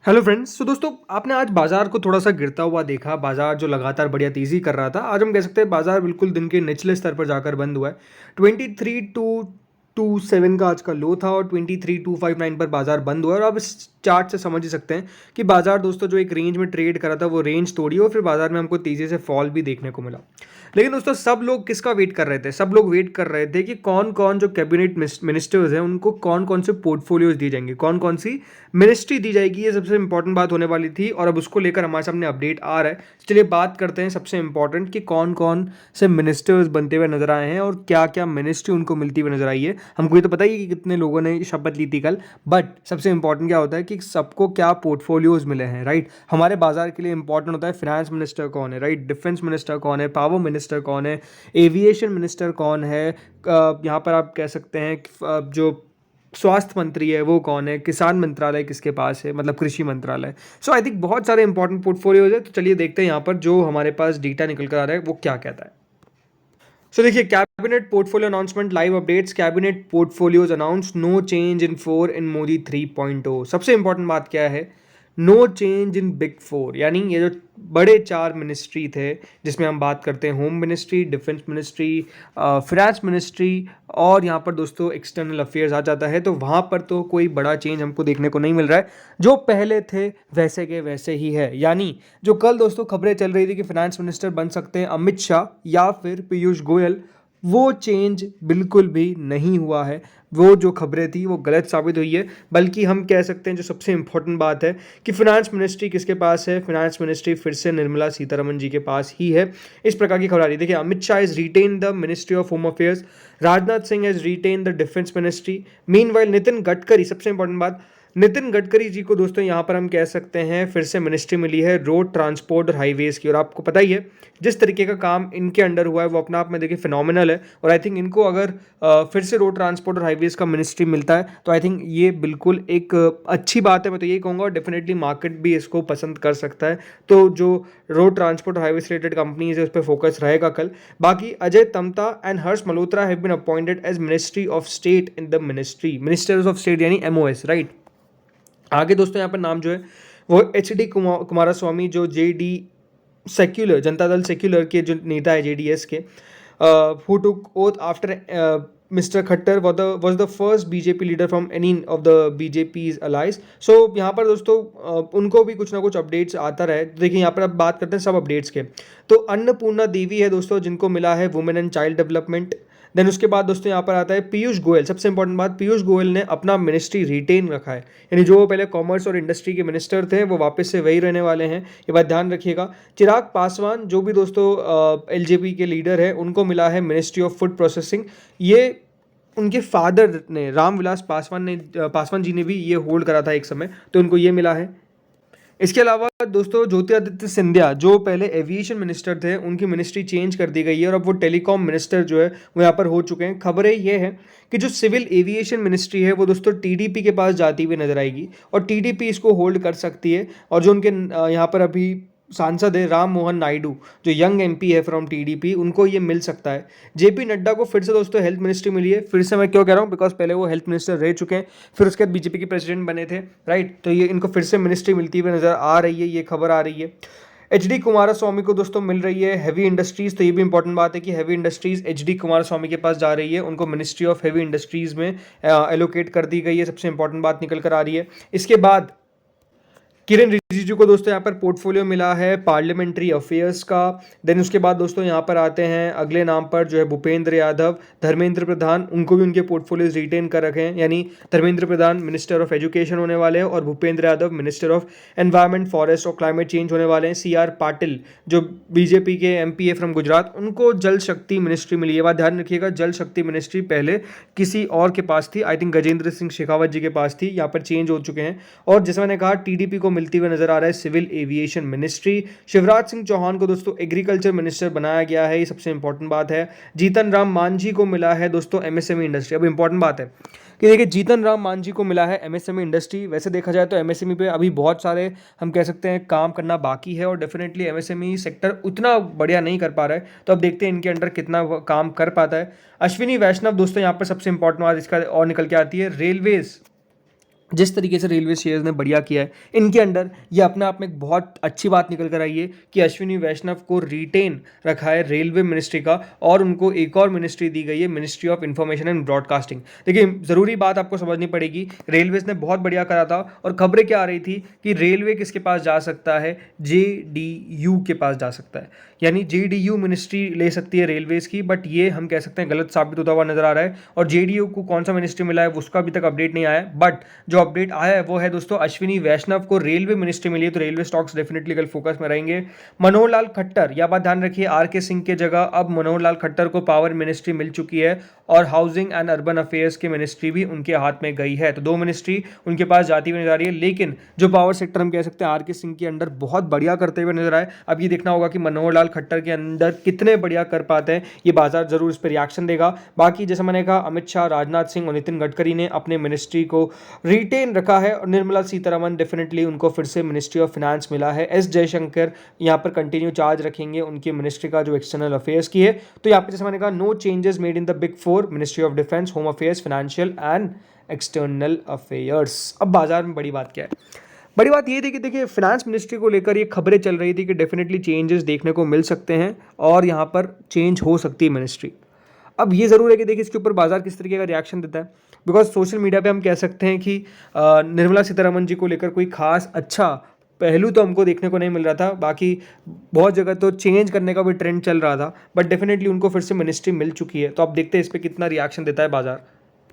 Hello friends. तो दोस्तों, आपने आज बाजार को थोड़ा सा गिरता हुआ देखा। बाजार जो लगातार बढ़िया तेजी कर रहा था, आज हम कह सकते हैं बाजार बिल्कुल दिन के निचले स्तर पर जाकर बंद हुआ है। 23,227 का आज का लो था और 23,259 पर बाजार बंद हुआ। और आप इस चार्ट से समझ ही सकते हैं कि बाजार दोस्तों जो एक रेंज में ट्रेड करा था वो रेंज तोड़ी और फिर बाजार में हमको तेजी से फॉल भी देखने को मिला। लेकिन दोस्तों, सब लोग किसका वेट कर रहे थे? सब लोग वेट कर रहे थे कि कौन कौन जो कैबिनेट मिनिस्टर्स हैं उनको कौन कौन से पोर्टफोलियोज दिए जाएंगे, कौन कौन सी मिनिस्ट्री दी जाएगी। ये सबसे इंपॉर्टेंट बात होने वाली थी और अब उसको लेकर हमारे सामने अपडेट आ रहा है। चलिए बात करते हैं सबसे इंपॉर्टेंट कि कौन कौन से मिनिस्टर्स बनते हुए नजर आए हैं और क्या क्या मिनिस्ट्री उनको मिलती हुई नजर आई है। हमको ये तो पता ही है कि कितने लोगों ने शपथ ली थी कल, बट सबसे इंपॉर्टेंट क्या होता है कि सबको क्या पोर्टफोलियोज मिले हैं, राइट। हमारे बाजार के लिए इंपॉर्टेंट होता है फाइनेंस मिनिस्टर कौन है, राइट, डिफेंस मिनिस्टर कौन है, पावर मिनिस्टर कौन है, एविएशन मिनिस्टर कौन है, यहाँ पर आप कह सकते हैं जो स्वास्थ्य मंत्री है वो कौन है, किसान मंत्रालय किसके पास है, मतलब कृषि मंत्रालय। सो आई थिंक बहुत सारे इंपॉर्टेंट पोर्टफोलियोज है। तो चलिए देखते हैं यहाँ पर जो हमारे पास डेटा निकल कर आ रहा है वो क्या कहता है। सो देखिए, cabinet portfolio announcement live updates, cabinet portfolios announce, no change in 4 in Modi 3.0। सबसे इंपॉर्टेंट बात क्या है? No change in big four, यानी ये जो बड़े चार मिनिस्ट्री थे जिसमें हम बात करते हैं home ministry, defence ministry, finance ministry और यहाँ पर दोस्तों एक्सटर्नल अफेयर्स आ जाता है। तो वहाँ पर तो कोई बड़ा चेंज हमको देखने को नहीं मिल रहा है। जो पहले थे वैसे के वैसे ही है। यानी जो कल दोस्तों खबरें चल रही थी कि फाइनेंस मिनिस्टर बन सकते हैं अमित शाह या फिर पीयूष गोयल, वो चेंज बिल्कुल भी नहीं हुआ है। वो जो खबरें थी वो गलत साबित हुई है। बल्कि हम कह सकते हैं जो सबसे इंपॉर्टेंट बात है कि फाइनेंस मिनिस्ट्री किसके पास है? फाइनेंस मिनिस्ट्री फिर से निर्मला सीतारमन जी के पास ही है। इस प्रकार की खबर आ रही है। देखिए, Amit Shah is retain the ministry of home affairs, Rajnath Singh has retain the defence ministry. Meanwhile Nitin Gadkari, सबसे इंपॉर्टेंट बात, नितिन गडकरी जी को दोस्तों यहाँ पर हम कह सकते हैं फिर से मिनिस्ट्री मिली है रोड ट्रांसपोर्ट और हाईवेज की। और आपको पता ही है जिस तरीके का काम इनके अंडर हुआ है वो अपना आप में देखिए फिनोमिनल है। और आई थिंक इनको अगर फिर से रोड ट्रांसपोर्ट और हाईवेज का मिनिस्ट्री मिलता है तो आई थिंक ये बिल्कुल एक अच्छी बात है। मैं तो यही कहूँगा, और डेफिनेटली मार्केट भी इसको पसंद कर सकता है। तो जो रोड ट्रांसपोर्ट और हाईवेज रिलेटेड कंपनीज है उस पर फोकस रहेगा कल। बाकी Ajay Tamta and Harsh Malhotra have been appointed as ministry of state in the ministry, ministers of state यानी एमओएस, राइट। आगे दोस्तों यहाँ पर नाम जो है वो एच डी कुमारस्वामी, जो जे D secular, Janata Dal secular के जो नेता है जेडीएस के, who took oath after mister Khattar was the first BJP leader from any of the BJP allies. So यहाँ पर दोस्तों उनको भी कुछ ना कुछ अपडेट्स आता रहे। तो देखिए यहाँ पर अब बात करते हैं सब अपडेट्स के। तो अन्नपूर्णा देवी है दोस्तों जिनको मिला है women and child development. Then उसके बाद दोस्तों यहाँ पर आता है पीयूष गोयल। सबसे इंपॉर्टेंट बात, पीयूष गोयल ने अपना मिनिस्ट्री रिटेन रखा है, यानी जो वो पहले कॉमर्स और इंडस्ट्री के मिनिस्टर थे वो वापस से वही रहने वाले हैं। ये बात ध्यान रखिएगा। चिराग पासवान जो भी दोस्तों एलजेपी के लीडर है उनको मिला है मिनिस्ट्री ऑफ फूड प्रोसेसिंग। ये उनके फादर ने, रामविलास पासवान ने, पासवान जी ने भी ये होल्ड करा था एक समय, तो उनको ये मिला है। इसके अलावा दोस्तों ज्योतिरादित्य सिंधिया जो पहले एविएशन मिनिस्टर थे उनकी मिनिस्ट्री चेंज कर दी गई है और अब वो टेलीकॉम मिनिस्टर जो है वो यहाँ पर हो चुके हैं। खबरें ये है कि जो सिविल एविएशन मिनिस्ट्री है वो दोस्तों टीडीपी के पास जाती हुई नजर आएगी और टीडीपी इसको होल्ड कर सकती है। और जो उनके यहाँ पर अभी सांसद है राम मोहन नायडू, जो यंग एमपी है फ्रॉम टीडीपी, उनको ये मिल सकता है। जेपी नड्डा को फिर से दोस्तों हेल्थ मिनिस्ट्री मिली है। फिर से मैं क्यों कह रहा हूँ, बिकॉज पहले वो हेल्थ मिनिस्टर रह चुके हैं, फिर उसके बाद बीजेपी के प्रेसिडेंट बने थे, राइट। तो ये इनको फिर से मिनिस्ट्री मिलती हुई नजर आ रही है, ये खबर आ रही है। एच डी कुमारस्वामी को दोस्तों मिल रही है हैवी इंडस्ट्रीज। तो ये भी इंपॉर्टेंट बात है कि heavy industries H D Kumaraswamy के पास जा रही है, उनको मिनिस्ट्री ऑफ हैवी इंडस्ट्रीज में एलोकेट कर दी गई है। सबसे इंपॉर्टेंट बात निकल कर आ रही है। इसके बाद किरण रिजिजू को दोस्तों यहाँ पर पोर्टफोलियो मिला है पार्लियामेंट्री अफेयर्स का। देन उसके बाद दोस्तों यहाँ पर आते हैं अगले नाम पर जो है भूपेंद्र यादव, धर्मेंद्र प्रधान, उनको भी उनके पोर्टफोलियोज रिटेन कर रखे हैं। यानी Dharmendra Pradhan minister of education होने वाले हैं और Bhupendra Yadav minister of environment, forest और क्लाइमेट चेंज होने वाले हैं। सी आर पाटिल जो बीजेपी के एमपी है फ्रॉम गुजरात, उनको जल शक्ति मिनिस्ट्री मिली है। बात ध्यान रखिएगा, जल शक्ति मिनिस्ट्री पहले किसी और के पास थी, आई थिंक गजेंद्र सिंह शेखावत जी के पास थी, यहाँ पर चेंज हो चुके हैं। और जैसे मैंने कहा टीडीपी को मिलती हुई नजर आ रहा है civil aviation ministry. Shivraj Singh Chouhan को दोस्तों एग्रीकल्चर मिनिस्टर बनाया गया है, ये सबसे इंपॉर्टेंट बात है। जीतन राम मांझी को मिला है दोस्तों एमएसएमई इंडस्ट्री। अब इंपॉर्टेंट बात है कि देखिए जीतन राम मांझी को मिला है एमएसएमई इंडस्ट्री। वैसे देखा जाए तो एमएसएमई पे अभी बहुत सारे हम कह सकते हैं काम करना बाकी है और डेफिनेटली एमएसएमई सेक्टर उतना बढ़िया नहीं कर पा रहा है। तो अब देखते हैं इनके अंडर कितना काम कर पाता है। अश्विनी वैष्णव दोस्तों यहाँ पर सबसे इंपॉर्टेंट बात इसका और निकल के आती है, रेलवेज जिस तरीके से रेलवे शेयर्स ने बढ़िया किया है इनके अंडर, ये अपने आप में एक बहुत अच्छी बात निकल कर आई है कि अश्विनी वैष्णव को रिटेन रखा है रेलवे मिनिस्ट्री का, और उनको एक और मिनिस्ट्री दी गई है, ministry of information and broadcasting. देखिए, ज़रूरी बात आपको समझनी पड़ेगी, रेलवेज ने बहुत बढ़िया करा था, और खबरें क्या आ रही थी कि रेलवे किसके पास जा सकता है, JDU के पास जा सकता है, यानी JDU मिनिस्ट्री ले सकती है रेलवेज की, बट ये हम कह सकते हैं गलत साबित होता हुआ नजर आ रहा है। और JDU को कौन सा मिनिस्ट्री मिला है उसका अभी तक अपडेट नहीं आया है, बट जो अपडेट आया है वो है दोस्तों, अश्विनी वैष्णव को रेलवे मिनिस्ट्री मिली है, तो रेलवे स्टॉक्स डेफिनेटली कल फोकस में रहेंगे। मनोहर लाल खट्टर, यह बात ध्यान रखिए, RK सिंह के जगह अब मनोहर लाल खट्टर को पावर मिनिस्ट्री मिल चुकी है, और हाउसिंग एंड अर्बन अफेयर्स की मिनिस्ट्री भी उनके हाथ में गई है, तो 2 मिनिस्ट्री उनके पास जाती हुई नजर आ रही है। लेकिन जो पावर सेक्टर हम कह सकते हैं RK सिंह के अंडर बहुत बढ़िया करते हुए नजर आए। अब ये देखना होगा कि मनोहर लाल खट्टर के अंदर कितने बढ़िया कर पाते हैं, ये बाजार जरूर इस पर रिएक्शन देगा। बाकी जैसे मैंने कहा, अमित शाह, राजनाथ सिंह और नितिन गडकरी ने अपने मिनिस्ट्री को रिटेन रखा है, और निर्मला सीतारमन डेफिनेटली उनको फिर से मिनिस्ट्री ऑफ फाइनेंस मिला है। S जयशंकर यहाँ पर कंटिन्यू चार्ज रखेंगे उनकी मिनिस्ट्री का जो एक्सटर्नल अफेयर्स की है। तो यहाँ पर जैसे मैंने कहा, no changes made in the big 4, ministry of defence, home affairs, financial and external affairs. अब बाजार में बड़ी बात क्या है? बड़ी बात ये थी कि देखिए, फिनेंस मिनिस्ट्री को लेकर ये खबरें चल रही थी कि डेफिनेटली चेंजेस देखने को मिल सकते हैं, और यहाँ पर चेंज हो सकती है मिनिस्ट्री। अब ये ज़रूर है कि देखिए इसके ऊपर बाजार किस तरीके का रिएक्शन देता है, बिकॉज सोशल मीडिया पे हम कह सकते हैं कि निर्मला सीतारमन जी को लेकर कोई खास अच्छा पहलू तो हमको देखने को नहीं मिल रहा था। बाकी बहुत जगह तो चेंज करने का भी ट्रेंड चल रहा था, बट डेफिनेटली उनको फिर से मिनिस्ट्री मिल चुकी है, तो अब देखते हैं इस पर कितना रिएक्शन देता है बाजार।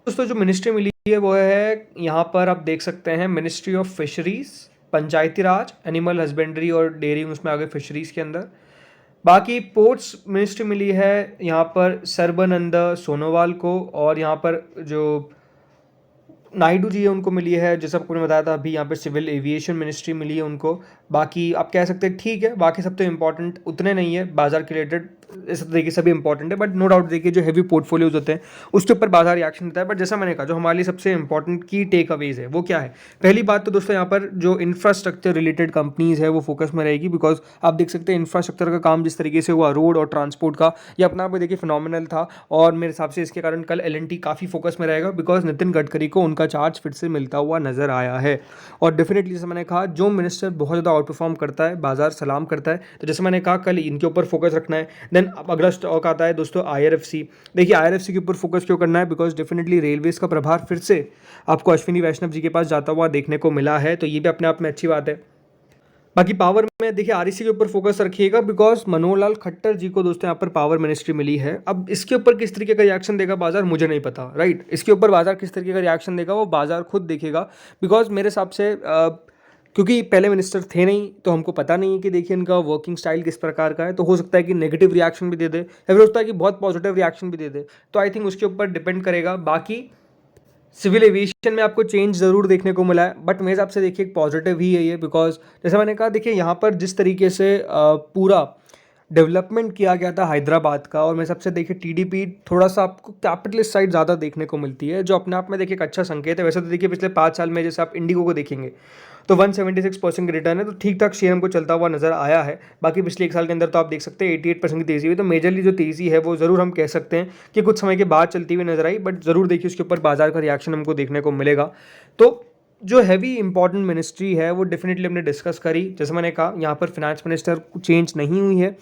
दोस्तों, जो मिनिस्ट्री मिली है वो है, यहाँ पर आप देख सकते हैं, ministry of fisheries, Panchayati Raj, animal husbandry और डेयरी, उसमें आगे फिशरीज के अंदर। बाकी पोर्ट्स मिनिस्ट्री मिली है यहाँ पर सर्बानंद सोनोवाल को, और यहाँ पर जो नायडू जी है उनको मिली है, जैसा आपको बताया था अभी, यहाँ पे सिविल एविएशन मिनिस्ट्री मिली है उनको। बाकी आप कह सकते हैं ठीक है, बाकी सब तो इंपॉर्टेंट उतने नहीं है बाजार के रिलेटेड, इस तरीके से भी इंपॉर्टेंट है, बट नो डाउट देखिए जो हैवी पोर्टफोलियोज होते हैं उसके ऊपर बाजार रिएक्शन देता है। बट जैसा मैंने कहा, जो हमारे लिए सबसे इंपॉर्टेंट की टेक अवेज है वो क्या है? पहली बात तो दोस्तों, यहाँ पर जो इंफ्रास्ट्रक्चर रिलेटेड कंपनीज है वो फोकस में रहेगी, बिकॉज आप देख सकते हैं इंफ्रास्ट्रक्चर का काम जिस तरीके से हुआ, रोड और ट्रांसपोर्ट का, ये अपना आप देखिए फिनोमिनल था, और मेरे हिसाब से इसके कारण कल L&T काफ़ी फोकस में रहेगा, बिकॉज नितिन गडकरी को उनका चार्ज फिर से मिलता हुआ नजर आया है। और डेफिनेटली जैसे मैंने कहा, जो मिनिस्टर बहुत ज़्यादा आउट परफॉर्म करता है बाजार सलाम करता है, तो जैसे मैंने कहा कल इनके ऊपर फोकस रखना है। देन अब अगला स्टॉक आता है दोस्तों IRFC। देखिए IRFC के ऊपर फोकस क्यों करना है? बिकॉज डेफिनेटली रेलवेज का प्रभार फिर से आपको अश्विनी वैष्णव जी के पास जाता हुआ देखने को मिला है, तो ये भी अपने आप में अच्छी बात है। बाकी पावर में देखिए REC के ऊपर फोकस रखिएगा, बिकॉज मनोहर लाल खट्टर जी को दोस्तों यहाँ पर पावर मिनिस्ट्री मिली है। अब इसके ऊपर किस तरीके का रिएक्शन देगा बाजार मुझे नहीं पता, राइट? इसके ऊपर बाजार किस तरीके का रिएक्शन देगा वो बाजार खुद देखेगा, बिकॉज मेरे हिसाब से क्योंकि पहले मिनिस्टर थे नहीं, तो हमको पता नहीं है कि देखिए इनका वर्किंग स्टाइल किस प्रकार का है, तो हो सकता है कि नेगेटिव रिएक्शन भी दे दे, या फिर हो सकता है कि बहुत पॉजिटिव रिएक्शन भी दे दे, तो आई थिंक उसके ऊपर डिपेंड करेगा। बाकी सिविल एविएशन में आपको चेंज ज़रूर देखने को मिला है, बट मेरे हिसाब से देखिए एक पॉजिटिव ही है ये, बिकॉज जैसे मैंने कहा देखिए यहाँ पर जिस तरीके से पूरा डेवलपमेंट किया गया था हैदराबाद का, और मेरे हिसाब से देखिए TDP थोड़ा सा आपको कैपिटलिस्ट साइड ज़्यादा देखने को मिलती है, जो अपने आप में देखिए एक अच्छा संकेत है। वैसे तो देखिए पिछले 5 साल में जैसे आप इंडिगो को देखेंगे तो 176% की रिटर्न है, तो ठीक ठाक शेयर हमको चलता हुआ नजर आया है। बाकी पिछले 1 साल के अंदर तो आप देख सकते हैं 88% की तेज़ी हुई, तो मेजरली जो तेज़ी है वो ज़रूर हम कह सकते हैं कि कुछ समय के बाद चलती हुई नजर आई, बट ज़रूर देखिए उसके ऊपर बाजार का रिएक्शन हमको देखने को मिलेगा। तो जो हैवी इंपॉर्टेंट मिनिस्ट्री है वो डेफिनेटली हमने डिस्कस करी। जैसे मैंने कहा यहाँ पर फिनेंस मिनिस्टर चेंज नहीं हुई है,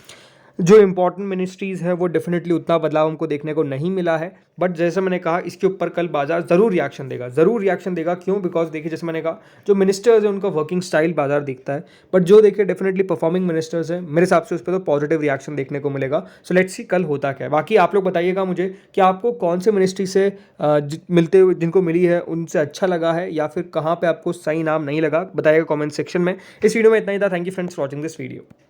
जो इंपॉर्टेंट मिनिस्ट्रीज़ है वो डेफिनेटली उतना बदलाव हमको देखने को नहीं मिला है, बट जैसे मैंने कहा इसके ऊपर कल बाजार ज़रूर रिएक्शन देगा, ज़रूर रिएक्शन देगा। क्यों? बिकॉज देखिए जैसे मैंने कहा जो मिनिस्टर्स हैं उनका वर्किंग स्टाइल बाजार दिखता है, बट जो देखिए डेफिनेटली परफॉर्मिंग मिनिस्टर्स हैं मेरे हिसाब से उस पर तो पॉजिटिव रिएक्शन देखने को मिलेगा। सो लेट्स सी कल होता क्या है। बाकी आप लोग बताइएगा मुझे कि आपको कौन से मिनिस्ट्री से मिलते हुए जिनको मिली है उनसे अच्छा लगा है, या फिर कहाँ पर आपको सही नाम नहीं लगा, बताइएगा कॉमेंट सेक्शन में। इस वीडियो में इतना ही था। Thank you friends for watching this video.